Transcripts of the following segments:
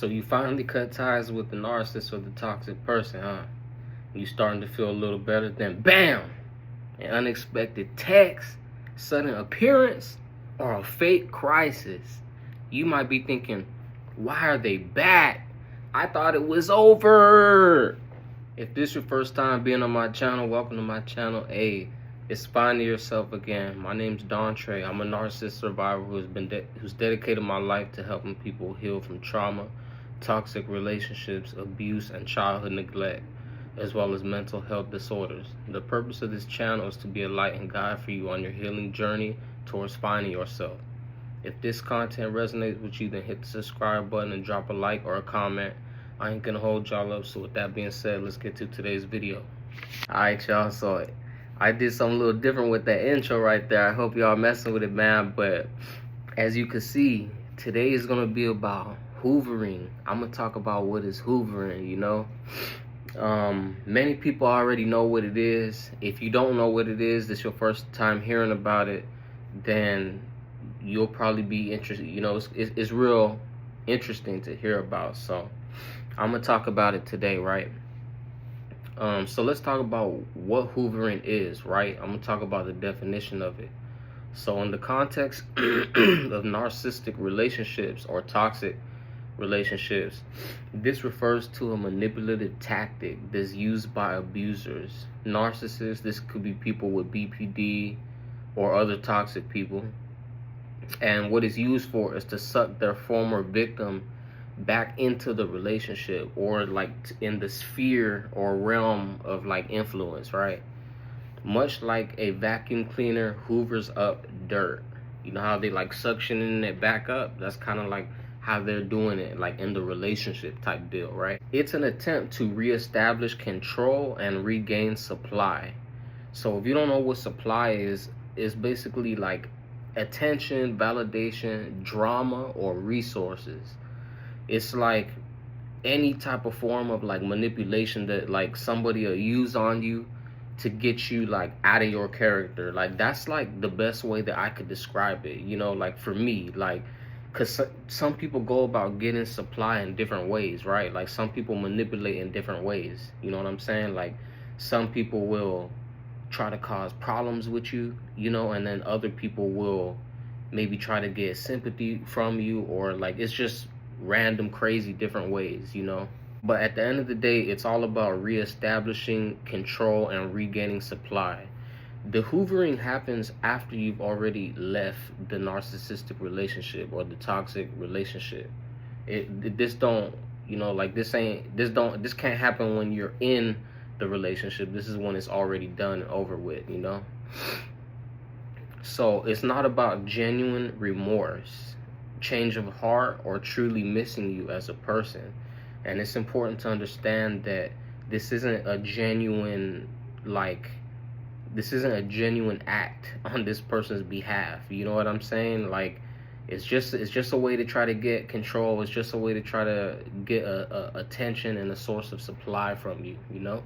So you finally cut ties with the narcissist or the toxic person, huh? You starting to feel a little better, then bam! An unexpected text, sudden appearance, or a fake crisis. You might be thinking, why are they back? I thought it was over. If this is your first time being on my channel, welcome to my channel. Hey, it's Finding Yourself Again. My name's Don Trey. I'm a narcissist survivor who's dedicated my life to helping people heal from trauma, toxic relationships, abuse, and childhood neglect, as well as mental health disorders. The purpose of this channel is to be a light and guide for you on your healing journey towards finding yourself. If this content resonates with you, then hit the subscribe button and drop a like or a comment. I ain't gonna hold y'all up, so with that being said, let's get to today's video. Alright, y'all, so I did something a little different with that intro right there. I hope y'all messing with it, man. But as you can see, today is gonna be about hoovering. I'm gonna talk about what is hoovering, you know. Many people already know what it is. If you don't know what it is, this is your first time hearing about it, then you'll probably be interested. You know, it's real interesting to hear about. So I'm gonna talk about it today, right? So let's talk about what hoovering is, right? I'm gonna talk about the definition of it. So in the context of narcissistic relationships or toxic relationships, this refers to a manipulative tactic that's used by abusers. Narcissists, this could be people with BPD or other toxic people. And what it's used for is to suck their former victim back into the relationship, or like in the sphere or realm of like influence, right? Much like a vacuum cleaner hoovers up dirt. You know how they like suctioning it back up? That's kind of like how they're doing it, like in the relationship type deal, right? It's an attempt to reestablish control and regain supply. So if you don't know what supply is, it's basically like attention, validation, drama, or resources. It's like any type of form of like manipulation that like somebody will use on you to get you like out of your character. Like that's like the best way that I could describe it, you know, like for me, like, because some people go about getting supply in different ways, right? Like some people manipulate in different ways, you know what I'm saying? Like some people will try to cause problems with you, you know, and then other people will maybe try to get sympathy from you, or like it's just random crazy different ways, you know. But at the end of the day, it's all about reestablishing control and regaining supply. The hoovering happens after you've already left the narcissistic relationship or the toxic relationship. This don't, you know, like this can't happen when you're in the relationship. This is when it's already done and over with, you know. So it's not about genuine remorse, change of heart, or truly missing you as a person. And it's important to understand that this isn't a genuine act on this person's behalf. You know what I'm saying? Like it's just a way to try to get control. It's just a way to try to get a attention and a source of supply from you, you know.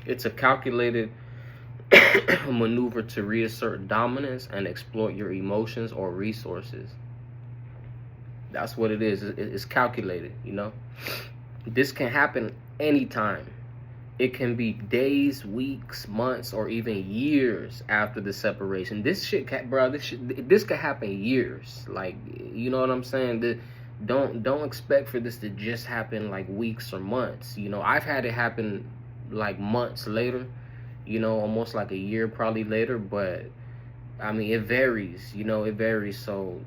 It's a calculated maneuver to reassert dominance and exploit your emotions or resources. That's what it is. It's calculated, you know. This can happen anytime. It can be days, weeks, months, or even years after the separation. This could happen years. Like, you know what I'm saying? Don't expect for this to just happen like weeks or months. You know, I've had it happen like months later, you know, almost like a year probably later. But I mean, it varies, you know, it varies. So,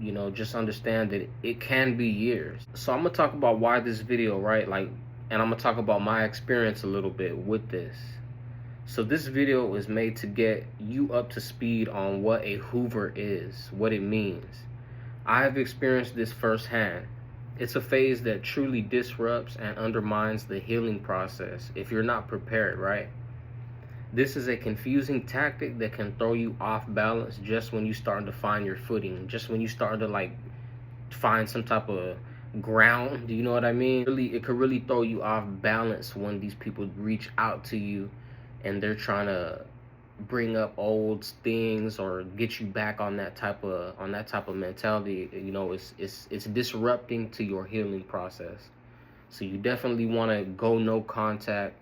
you know, just understand that it can be years. So I'm gonna talk about why this video, right? Like, and I'm gonna talk about my experience a little bit with this. So this video was made to get you up to speed on what a hoover is, what it means. I have experienced this firsthand. It's a phase that truly disrupts and undermines the healing process if you're not prepared, right? This is a confusing tactic that can throw you off balance just when you start to find your footing, just when you start to like find some type of ground. Do you know what I mean? Really, it could really throw you off balance when these people reach out to you and they're trying to bring up old things or get you back on that type of mentality, you know, it's disrupting to your healing process. So you definitely want to go no contact.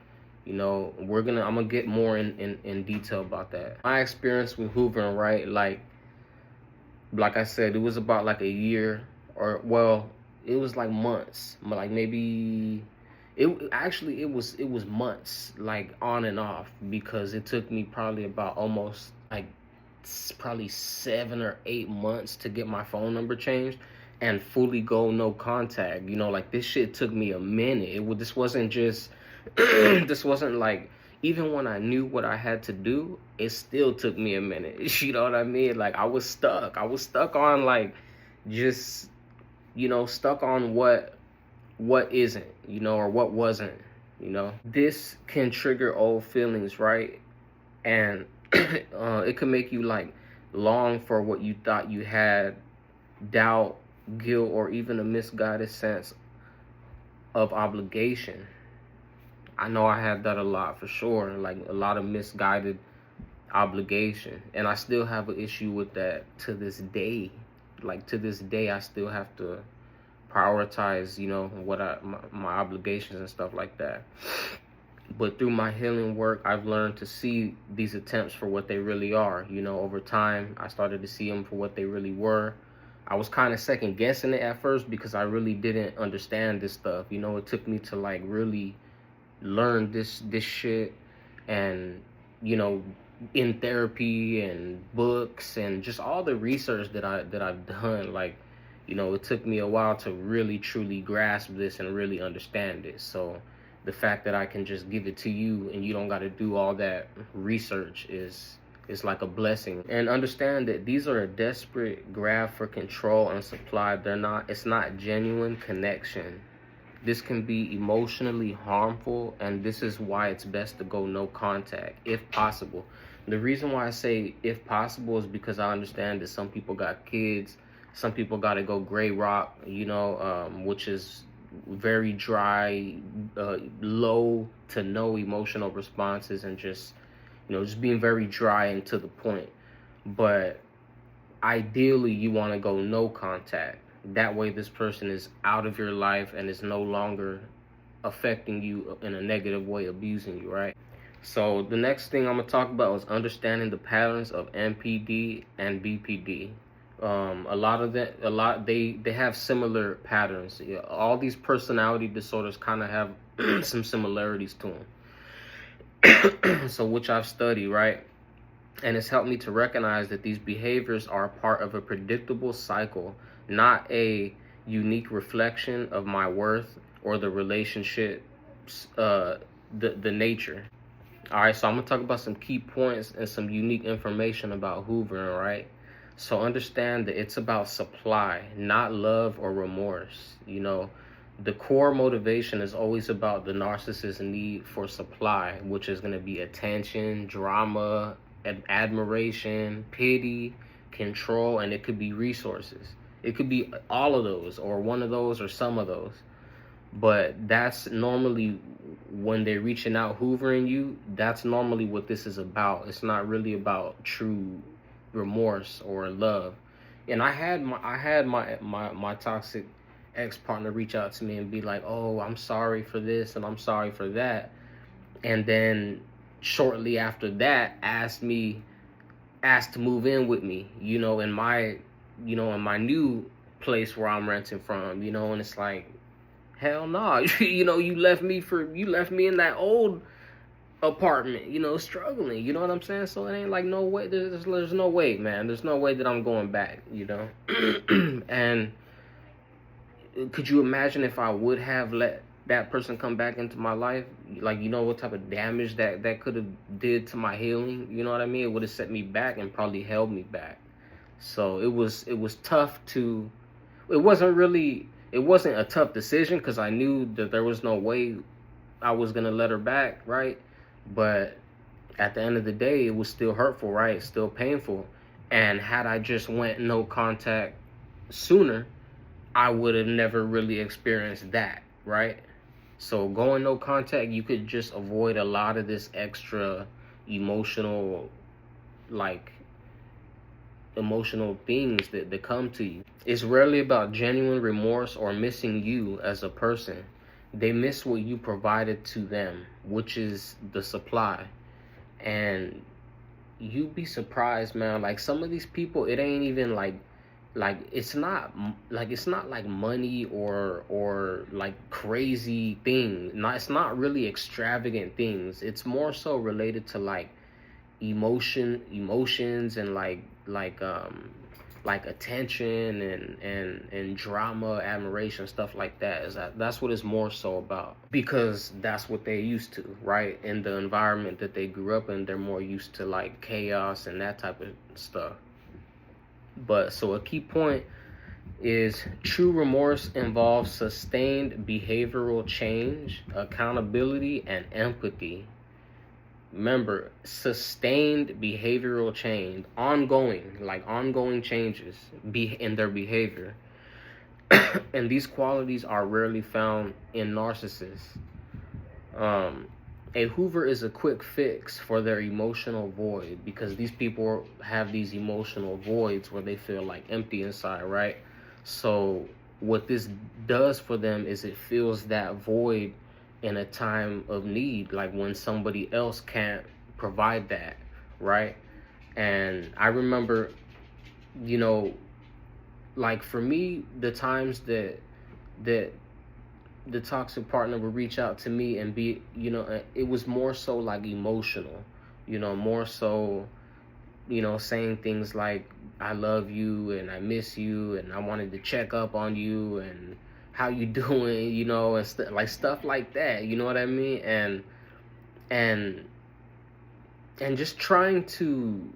You know, I'm gonna get more in detail about that. My experience with hoovering, right? Like I said, it was about like a year, or well, it was like months, like maybe it was months, like on and off, because it took me probably about almost like probably 7 or 8 months to get my phone number changed and fully go no contact. You know, like this shit took me a minute. This wasn't just this wasn't like, even when I knew what I had to do, it still took me a minute. You know what I mean? Like I was stuck. I was stuck on like just, you know, stuck on what isn't, you know, or what wasn't, you know. This can trigger old feelings, right? And it can make you like long for what you thought you had, doubt, guilt, or even a misguided sense of obligation. I know I had that a lot for sure, like a lot of misguided obligation, and I still have an issue with that to this day. Like to this day, I still have to prioritize, you know, my obligations and stuff like that. But through my healing work, I've learned to see these attempts for what they really are. You know, over time, I started to see them for what they really were. I was kind of second guessing it at first because I really didn't understand this stuff. You know, it took me to like really learn this shit, and, you know, in therapy and books and just all the research that I've done. Like, you know, it took me a while to really truly grasp this and really understand it. So the fact that I can just give it to you and you don't got to do all that research is like a blessing. And understand that these are a desperate grab for control and supply. It's not genuine connection. This can be emotionally harmful, and this is why it's best to go no contact if possible. The reason why I say if possible is because I understand that some people got kids, some people got to go gray rock, you know, which is very dry, low to no emotional responses, and just, you know, just being very dry and to the point. But ideally, you want to go no contact. That way this person is out of your life and is no longer affecting you in a negative way, abusing you, right? So the next thing I'm gonna talk about is understanding the patterns of NPD and BPD. They have similar patterns. Yeah, all these personality disorders kind of have some similarities to them. So which I've studied, right? And it's helped me to recognize that these behaviors are part of a predictable cycle, not a unique reflection of my worth or the relationships, the nature. All right, so I'm gonna talk about some key points and some unique information about hoovering, right? So understand that it's about supply, not love or remorse. You know, the core motivation is always about the narcissist's need for supply, which is gonna be attention, drama, admiration, pity, control, and it could be resources. It could be all of those, or one of those, or some of those. But that's normally when they're reaching out, hoovering you, that's normally what this is about. It's not really about true remorse or love. And I had my toxic ex-partner reach out to me and be like, oh, I'm sorry for this and I'm sorry for that. And then shortly after that asked to move in with me, you know, in my new place where I'm renting from, you know. And it's like, hell no. You know, you left me in that old apartment, you know, struggling, you know what I'm saying? So it ain't like no way, there's no way, man. There's no way that I'm going back, you know. And could you imagine if I would have let that person come back into my life? Like, you know what type of damage that could have did to my healing? You know what I mean? It would have set me back and probably held me back. So it was tough to, it wasn't a tough decision because I knew that there was no way I was gonna let her back, right? But at the end of the day, it was still hurtful, right? Still painful. And had I just went no contact sooner, I would have never really experienced that, right? So going no contact, you could just avoid a lot of this extra emotional like emotional things that come to you. It's rarely about genuine remorse or missing you as a person. They miss what you provided to them, which is the supply. And you'd be surprised, man. Like, some of these people, it ain't even like it's not like money or like crazy thing. Not, it's not really extravagant things. It's more so related to like emotions and like attention and drama, admiration, stuff like that. That's what it's more so about, because that's what they used to, right? In the environment that they grew up in, they're more used to like chaos and that type of stuff. But so a key point is true remorse involves sustained behavioral change, accountability, and empathy. Remember, sustained behavioral change, ongoing changes in their behavior. And these qualities are rarely found in narcissists. A Hoover is a quick fix for their emotional void, because these people have these emotional voids where they feel like empty inside, right? So what this does for them is it fills that void in a time of need, like when somebody else can't provide that, right? And I remember, you know, like for me, the times that the toxic partner would reach out to me and be, it was more so like emotional, more so, saying things like, I love you and I miss you and I wanted to check up on you and how you doing, and like stuff like that, you know what I mean? And just trying to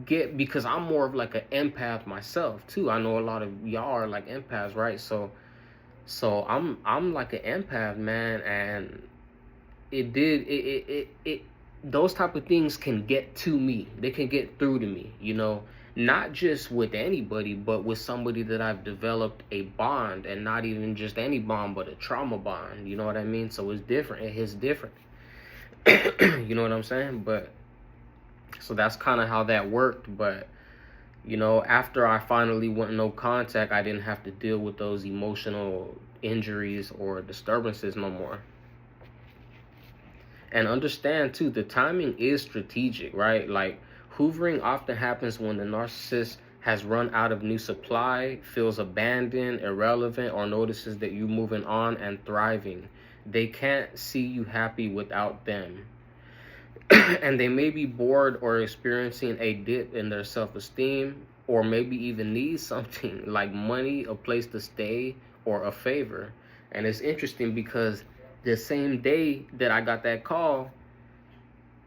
get, because I'm more of like an empath myself too. I know a lot of y'all are like empaths, right? So I'm like an empath, man, and it those type of things can get to me. They can get through to me, not just with anybody, but with somebody that I've developed a bond, and not even just any bond, but a trauma bond. You know what I mean? So it's different. It hits different. You know what I'm saying? But so that's kind of how that worked. But after I finally went no contact, I didn't have to deal with those emotional injuries or disturbances no more. And understand too, the timing is strategic, right? Like, hoovering often happens when the narcissist has run out of new supply, feels abandoned, irrelevant, or notices that you're moving on and thriving. They can't see you happy without them. And they may be bored or experiencing a dip in their self-esteem, or maybe even need something like money, a place to stay, or a favor. And it's interesting because the same day that I got that call,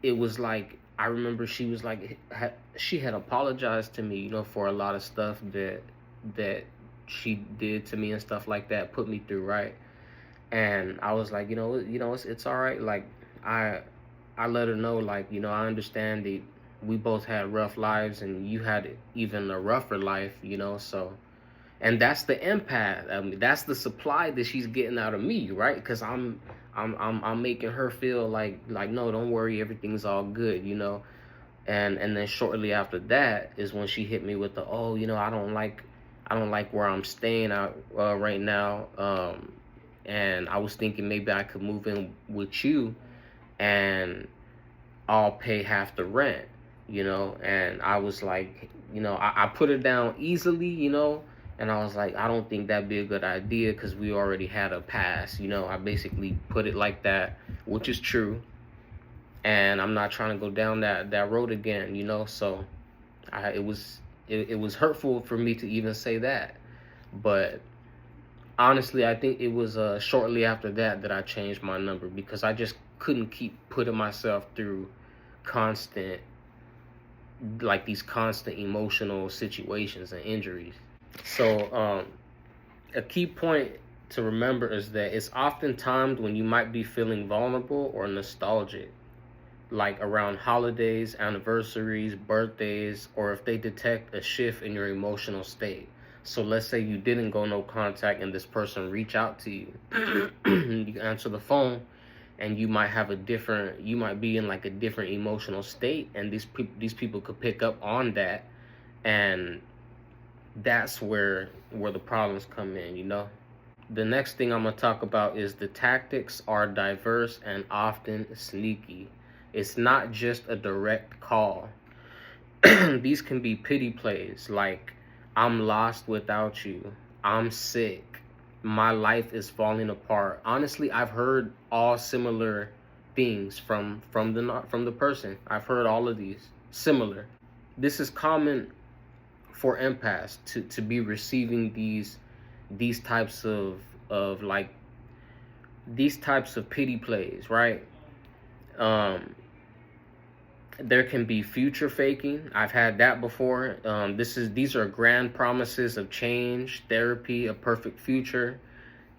it was like, I remember she was like, she had apologized to me, for a lot of stuff that she did to me and stuff like that, put me through, right? And I was like, it's all right. Like, I let her know, like, I understand that we both had rough lives and you had even a rougher life, so. And that's the empath. I mean, that's the supply that she's getting out of me, right? Because I'm making her feel like no, don't worry, everything's all good, And then shortly after that is when she hit me with the, I don't like where I'm staying out right now. And I was thinking maybe I could move in with you, and I'll pay half the rent, And I was like, I put it down easily, And I was like, I don't think that'd be a good idea because we already had a past, I basically put it like that, which is true. And I'm not trying to go down that road again, So it was hurtful for me to even say that. But honestly, I think it was shortly after that I changed my number, because I just couldn't keep putting myself through these constant emotional situations and injuries. So a key point to remember is that it's often timed when you might be feeling vulnerable or nostalgic, like around holidays, anniversaries, birthdays, or if they detect a shift in your emotional state. So let's say you didn't go no contact and this person reach out to you. You answer the phone and you might be in like a different emotional state, and these people could pick up on that, and that's where the problems come in, you know. The next thing I'm gonna talk about is the tactics are diverse and often sneaky. It's not just a direct call. These can be pity plays like, I'm lost without you, I'm sick, my life is falling apart. Honestly, I've heard all similar things from the person. I've heard all of these similar. This is common for empaths to be receiving these types of like these types of pity plays, right? There can be future faking. I've had that before. These are grand promises of change, therapy, a perfect future,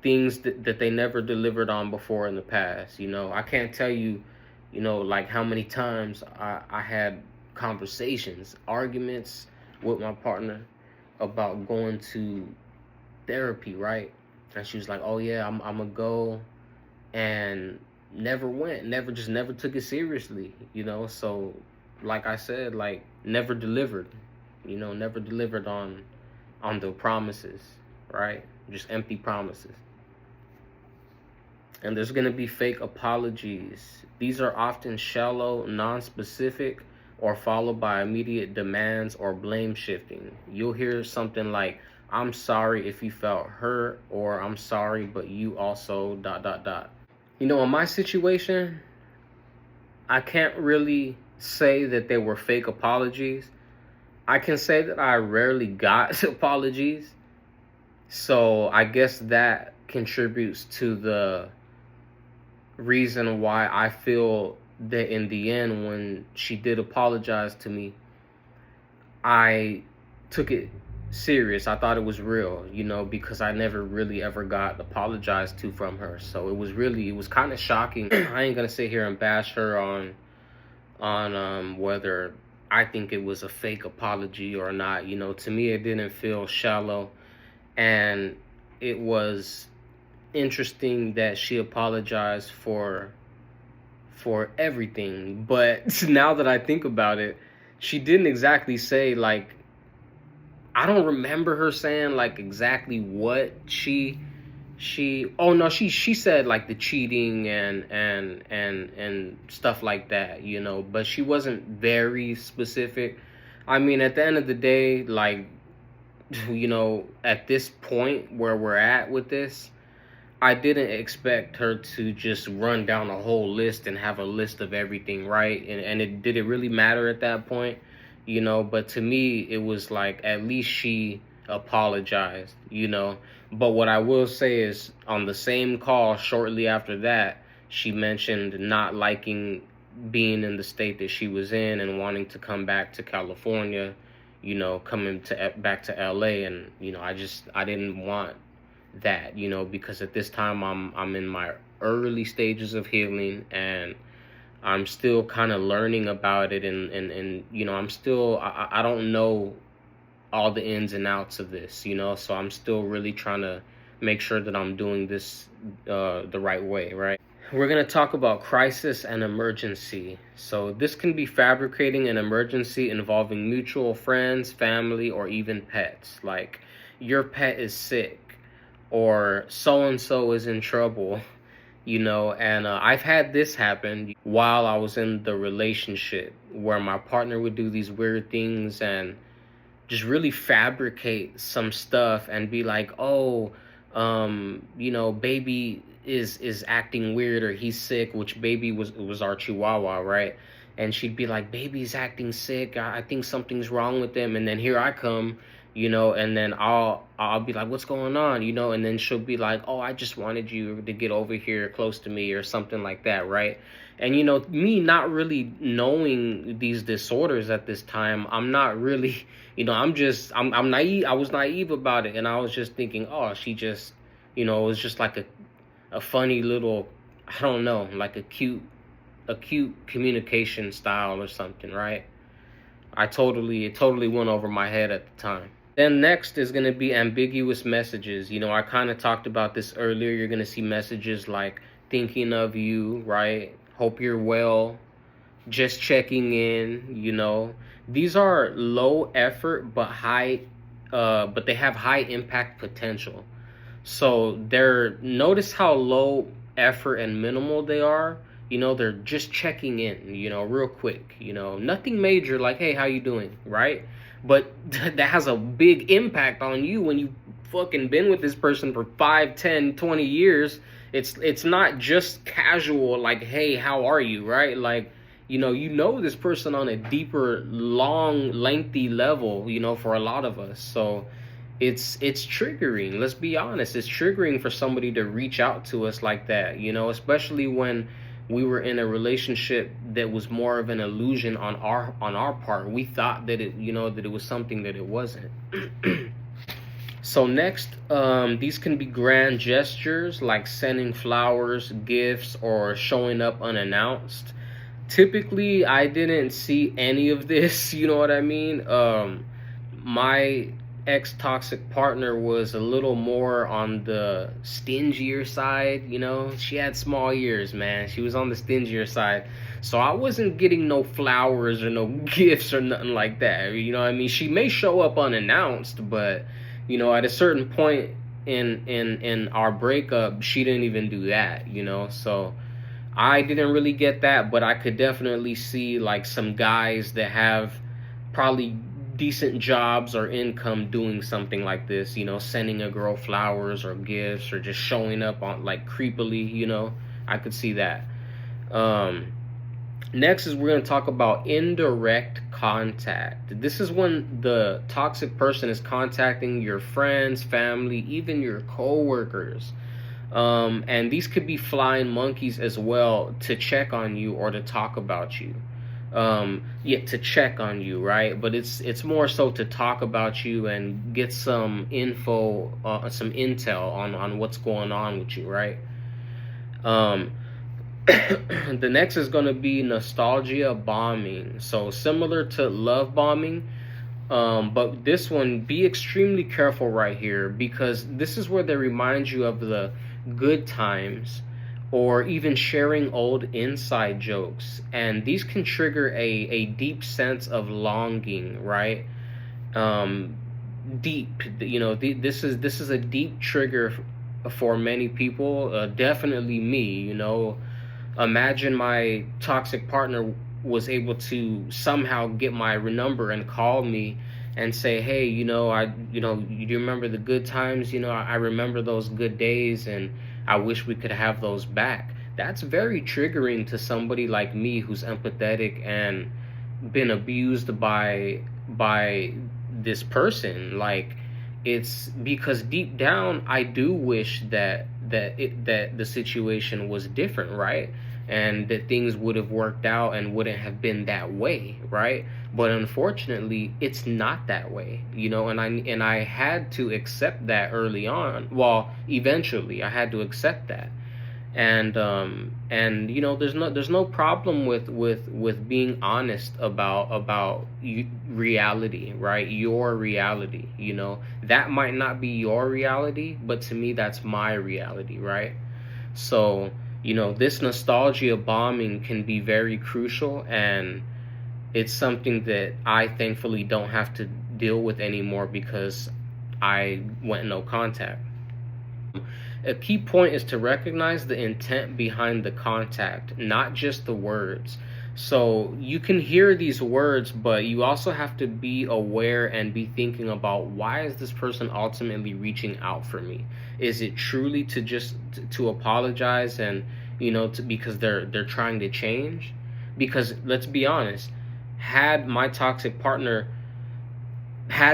things that they never delivered on before in the past. You know, I can't tell you, you know, like how many times I had conversations, arguments with my partner about going to therapy, right? And she was like, "Oh yeah, I'm gonna go," and never went, never took it seriously, you know. So like I said, like never delivered, you know, never delivered on the promises, right? Just empty promises. And there's gonna be fake apologies. These are often shallow, non-specific, or followed by immediate demands or blame shifting. You'll hear something like, "I'm sorry if you felt hurt," or "I'm sorry but you also ... You know, in my situation, I can't really say that they were fake apologies. I can say that I rarely got apologies. So I guess that contributes to the reason why I feel that in the end, when she did apologize to me, I took it serious. I thought it was real, you know, because I never really ever got apologized to from her. So it was kind of shocking. I ain't gonna sit here and bash her on whether I think it was a fake apology or not. You know, to me it didn't feel shallow, and it was interesting that she apologized for everything. But now that I think about it, she didn't exactly say, like, I don't remember her saying like exactly what she oh no, she said like the cheating and stuff like that, you know, but she wasn't very specific. I mean, at the end of the day, like, you know, at this point where we're at with this, I didn't expect her to just run down a whole list and have a list of everything, right? And did it really matter at that point? You know, but to me, it was like, at least she apologized, you know. But what I will say is, on the same call, shortly after that, she mentioned not liking being in the state that she was in and wanting to come back to California, you know, back to LA. And, you know, I didn't want that, you know, because at this time I'm in my early stages of healing, and I'm still kind of learning about it, and you know, I don't know all the ins and outs of this, you know, so I'm still really trying to make sure that I'm doing this the right way, right? We're going to talk about crisis and emergency. So this can be fabricating an emergency involving mutual friends, family, or even pets. Like, your pet is sick, or so-and-so is in trouble, you know. And I've had this happen while I was in the relationship, where my partner would do these weird things and just really fabricate some stuff and be like, "Oh, you know, baby is acting weird, or he's sick," which baby was our Chihuahua, right? And she'd be like, "Baby's acting sick, I think something's wrong with him." And then here I come, you know, and then I'll be like, "What's going on?" You know, and then she'll be like, "Oh, I just wanted you to get over here close to me," or something like that, right? And, you know, me not really knowing these disorders at this time, I'm not really, you know, I'm naive. I was naive about it, and I was just thinking, oh, she just, you know, it was just like a funny little, I don't know, like a cute communication style or something, right? It totally went over my head at the time. Then next is going to be ambiguous messages. You know, I kind of talked about this earlier. You're going to see messages like, thinking of you, right? Hope you're well, just checking in, you know. These are low effort but they have high impact potential. So notice how low effort and minimal they are. You know, they're just checking in, you know, real quick, you know, nothing major like, hey, how you doing, right? But that has a big impact on you when you fucking been with this person for 5, 10, 20 years. It's not just casual like, hey, how are you, right? Like, you know this person on a deeper, long, lengthy level, you know, for a lot of us. So it's triggering. Let's be honest. It's triggering for somebody to reach out to us like that, you know, especially when we were in a relationship that was more of an illusion on our part. We thought that it was something that it wasn't. So next, these can be grand gestures like sending flowers, gifts, or showing up unannounced. Typically, I didn't see any of this. You know what I mean? My ex toxic partner was a little more on the stingier side. You know, she had small ears, man. She was on the stingier side. So I wasn't getting no flowers or no gifts or nothing like that. You know what I mean? She may show up unannounced, but you know, at a certain point in our breakup, she didn't even do that, you know. So I didn't really get that, but I could definitely see like some guys that have probably decent jobs or income doing something like this, you know, sending a girl flowers or gifts or just showing up on like creepily, you know. I could see that. Next is we're going to talk about indirect contact. This is when the toxic person is contacting your friends, family, even your coworkers. And these could be flying monkeys as well to check on you or to talk about you. To check on you, right? But it's more so to talk about you and get some info, some intel on what's going on with you, right? The next is going to be nostalgia bombing. So similar to love bombing, but this one, be extremely careful right here, because this is where they remind you of the good times or even sharing old inside jokes. And these can trigger a deep sense of longing, right? Deep, you know, this is a deep trigger for many people, definitely me, you know. Imagine my toxic partner was able to somehow get my number and call me and say, hey, you know, you remember the good times? You know, I remember those good days and I wish we could have those back. That's very triggering to somebody like me who's empathetic and been abused by this person. Like, it's because deep down I do wish that the situation was different, right? And that things would have worked out and wouldn't have been that way, right? But unfortunately, it's not that way, you know. And I had to accept that early on. Well, eventually, I had to accept that. And you know, there's no problem with being honest about reality, right? Your reality, you know. That might not be your reality, but to me, that's my reality, right? So, you know, this nostalgia bombing can be very crucial, and it's something that I thankfully don't have to deal with anymore because I went no contact. A key point is to recognize the intent behind the contact, not just the words. So you can hear these words, but you also have to be aware and be thinking about, why is this person ultimately reaching out for me? Is it truly to just to apologize and, you know, because they're trying to change? Because let's be honest, had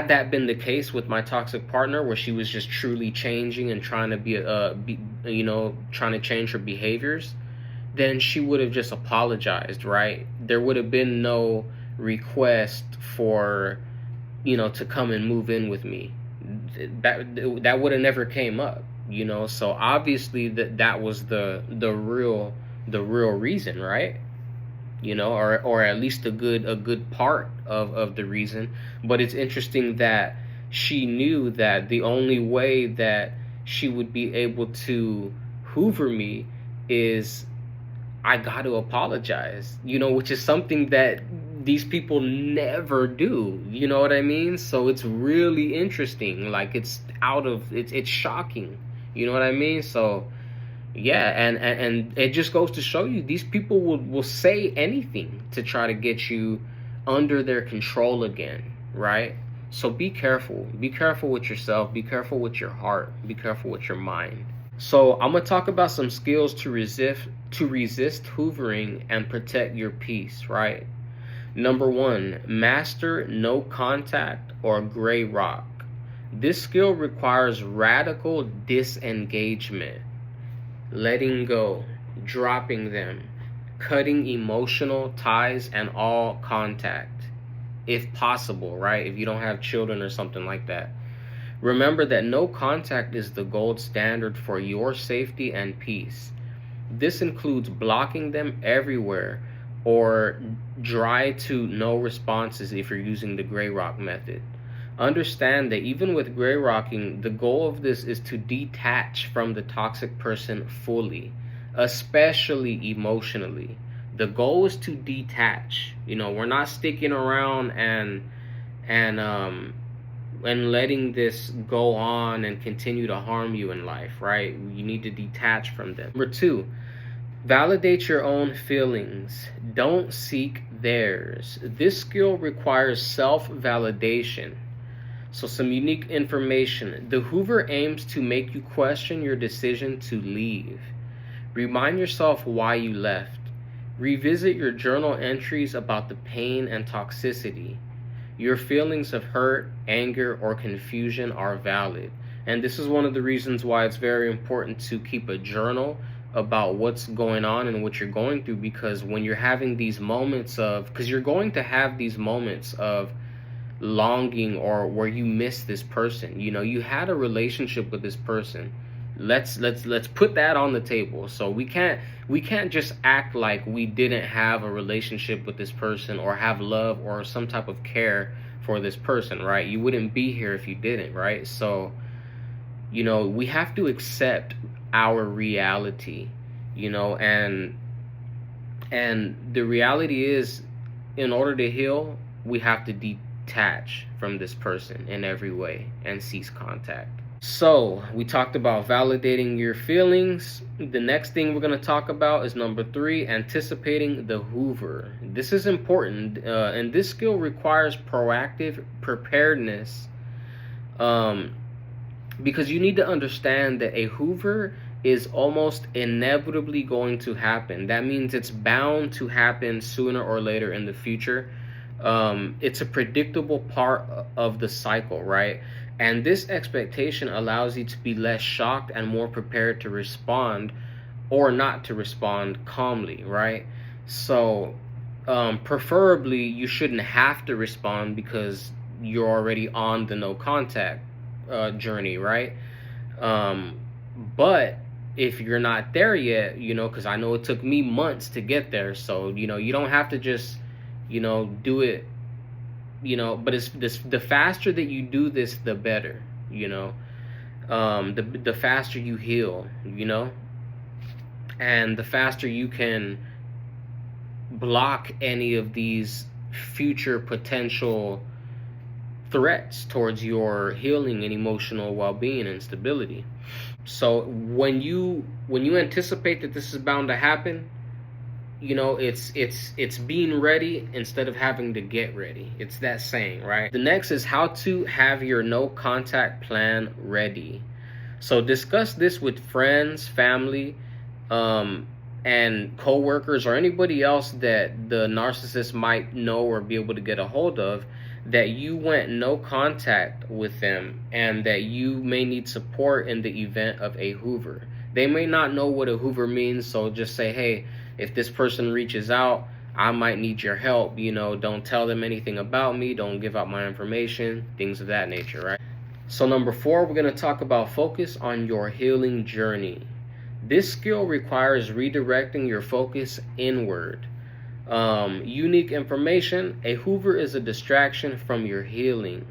that been the case with my toxic partner, where she was just truly changing and trying to trying to change her behaviors, then she would have just apologized, right? There would have been no request for, you know, to come and move in with me. That would have never came up, you know. So obviously that was the real reason, right? You know, or at least a good part of the reason. But it's interesting that she knew that the only way that she would be able to hoover me is I got to apologize, which is something that these people never do. You know what I mean? So it's really interesting. Like, it's shocking. You know what I mean? So yeah, and it just goes to show you these people will say anything to try to get you under their control again, right? So be careful. Be careful with yourself. Be careful with your heart. Be careful with your mind. So I'm gonna talk about some skills to resist hoovering and protect your peace, right? Number one, master no contact or gray rock. This skill requires radical disengagement, letting go, dropping them, cutting emotional ties and all contact, if possible, right? If you don't have children or something like that. Remember that no contact is the gold standard for your safety and peace. This includes blocking them everywhere or dry to no responses if you're using the gray rock method. Understand that even with gray rocking, the goal of this is to detach from the toxic person fully, especially emotionally. The goal is to detach. We're not sticking around and letting this go on and continue to harm you in life, right? You need to detach from them. Number two, validate your own feelings. Don't seek theirs. This skill requires self-validation. So some unique information. The Hoover aims to make you question your decision to leave. Remind yourself why you left. Revisit your journal entries about the pain and toxicity. Your feelings of hurt, anger, or confusion are valid. And this is one of the reasons why it's very important to keep a journal about what's going on and what you're going through, because when you're having these moments because you're going to have these moments of longing or where you miss this person. You had a relationship with this person. Let's put that on the table. So we can't just act like we didn't have a relationship with this person or have love or some type of care for this person, right? You wouldn't be here if you didn't, right? So we have to accept our reality, and the reality is, in order to heal, we have to detach from this person in every way and cease contact. So we talked about validating your feelings. The next thing we're going to talk about is number three, anticipating the Hoover. This is important, and this skill requires proactive preparedness, because you need to understand that a Hoover is almost inevitably going to happen. That means it's bound to happen sooner or later in the future. It's a predictable part of the cycle, right? And this expectation allows you to be less shocked and more prepared to respond or not to respond calmly, right? So preferably you shouldn't have to respond because you're already on the no contact journey, right? But if you're not there yet, because I know it took me months to get there, so you don't have to just do it, but it's the faster that you do this, the better, the faster you heal, and the faster you can block any of these future potential threats towards your healing and emotional well-being and stability. So when you anticipate that this is bound to happen, it's being ready instead of having to get ready. It's that saying, right? The next is how to have your no contact plan ready. So discuss this with friends, family, and co-workers or anybody else that the narcissist might know or be able to get a hold of, that you went no contact with them and that you may need support in the event of a Hoover. They may not know what a Hoover means, so just say, hey, if this person reaches out, I might need your help. Don't tell them anything about me. Don't give out my information, things of that nature, right? So number four, we're going to talk about focus on your healing journey. This skill requires redirecting your focus inward. Unique information. A Hoover is a distraction from your healing.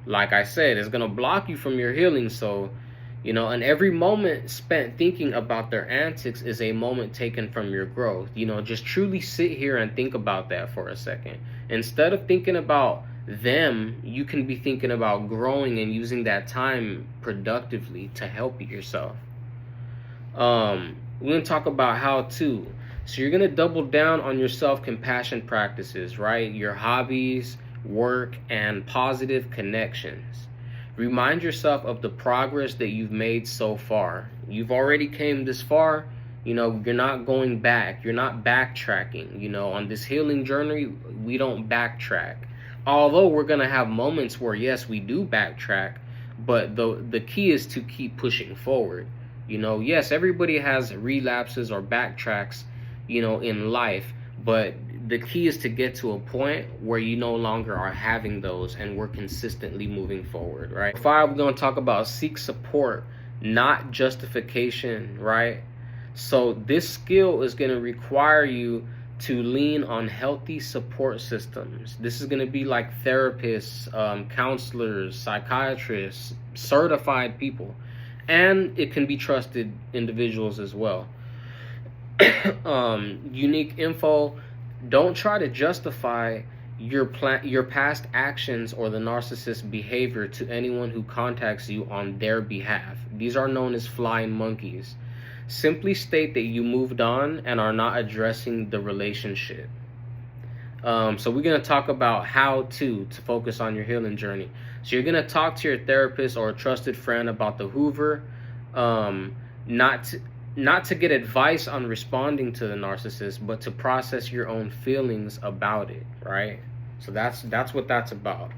Like I said, it's going to block you from your healing. So, And every moment spent thinking about their antics is a moment taken from your growth. Just truly sit here and think about that for a second. Instead of thinking about them, you can be thinking about growing and using that time productively to help yourself. We're going to talk about how to. So you're going to double down on your self-compassion practices, right? Your hobbies, work, and positive connections. Remind yourself of the progress that you've made so far. You've already came this far. You're not going back. You're not backtracking. On this healing journey, we don't backtrack. Although we're going to have moments where, yes, we do backtrack, but the key is to keep pushing forward. Yes, everybody has relapses or backtracks, in life, but the key is to get to a point where you no longer are having those and we're consistently moving forward, right? 5, we're going to talk about seek support, not justification, right? So this skill is going to require you to lean on healthy support systems. This is going to be like therapists, counselors, psychiatrists, certified people, and it can be trusted individuals as well. Unique info. Don't try to justify your past actions or the narcissist's behavior to anyone who contacts you on their behalf. These are known as flying monkeys. Simply state that you moved on and are not addressing the relationship. So we're going to talk about how to focus on your healing journey. So you're going to talk to your therapist or a trusted friend about the Hoover, not to get advice on responding to the narcissist, but to process your own feelings about it, right? So that's what that's about.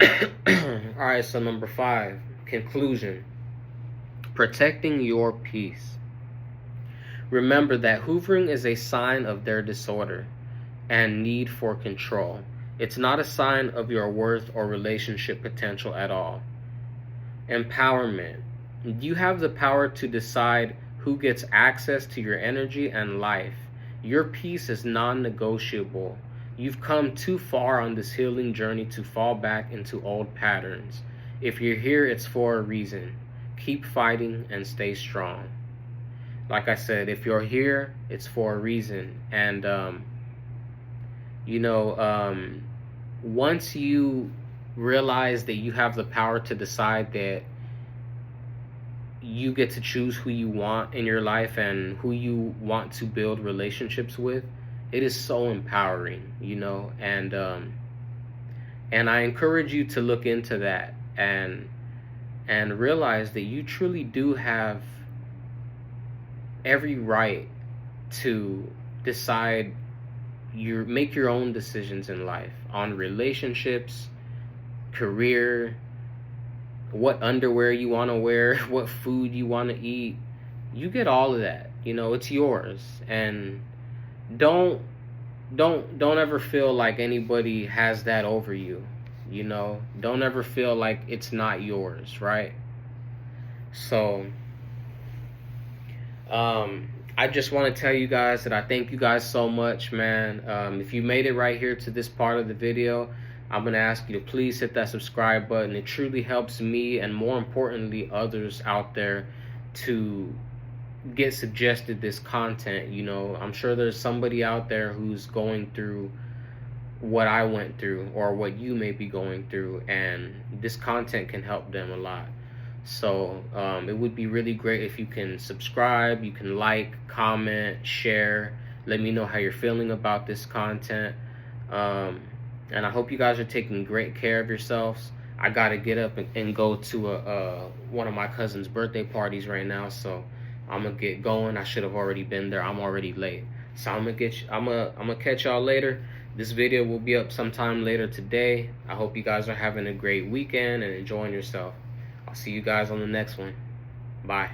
All right, so number 5, conclusion. Protecting your peace. Remember that hoovering is a sign of their disorder and need for control. It's not a sign of your worth or relationship potential at all. Empowerment. You have the power to decide who gets access to your energy and life. Your peace is non-negotiable. You've come too far on this healing journey to fall back into old patterns. If you're here, it's for a reason. Keep fighting and stay strong. Like I said, if you're here, it's for a reason. And, once you realize that you have the power to decide that you get to choose who you want in your life and who you want to build relationships with, it is so empowering, and I encourage you to look into that and realize that you truly do have every right to decide, make your own decisions in life on relationships, career, what underwear you want to wear, what food you want to eat. You get all of that. It's yours. And don't ever feel like anybody has that over you. Don't ever feel like it's not yours, right? So I just want to tell you guys that I thank you guys so much, man. If you made it right here to this part of the video, I'm going to ask you to please hit that subscribe button. It truly helps me and, more importantly, others out there to get suggested this content. I'm sure there's somebody out there who's going through what I went through or what you may be going through, and this content can help them a lot. So it would be really great if you can subscribe, you can like, comment, share, let me know how you're feeling about this content. And I hope you guys are taking great care of yourselves. I gotta get up and go to one of my cousin's birthday parties right now, so I'm gonna get going. I should have already been there. I'm already late, so I'm gonna catch y'all later. This video will be up sometime later today. I hope you guys are having a great weekend and enjoying yourself. I'll see you guys on the next one. Bye.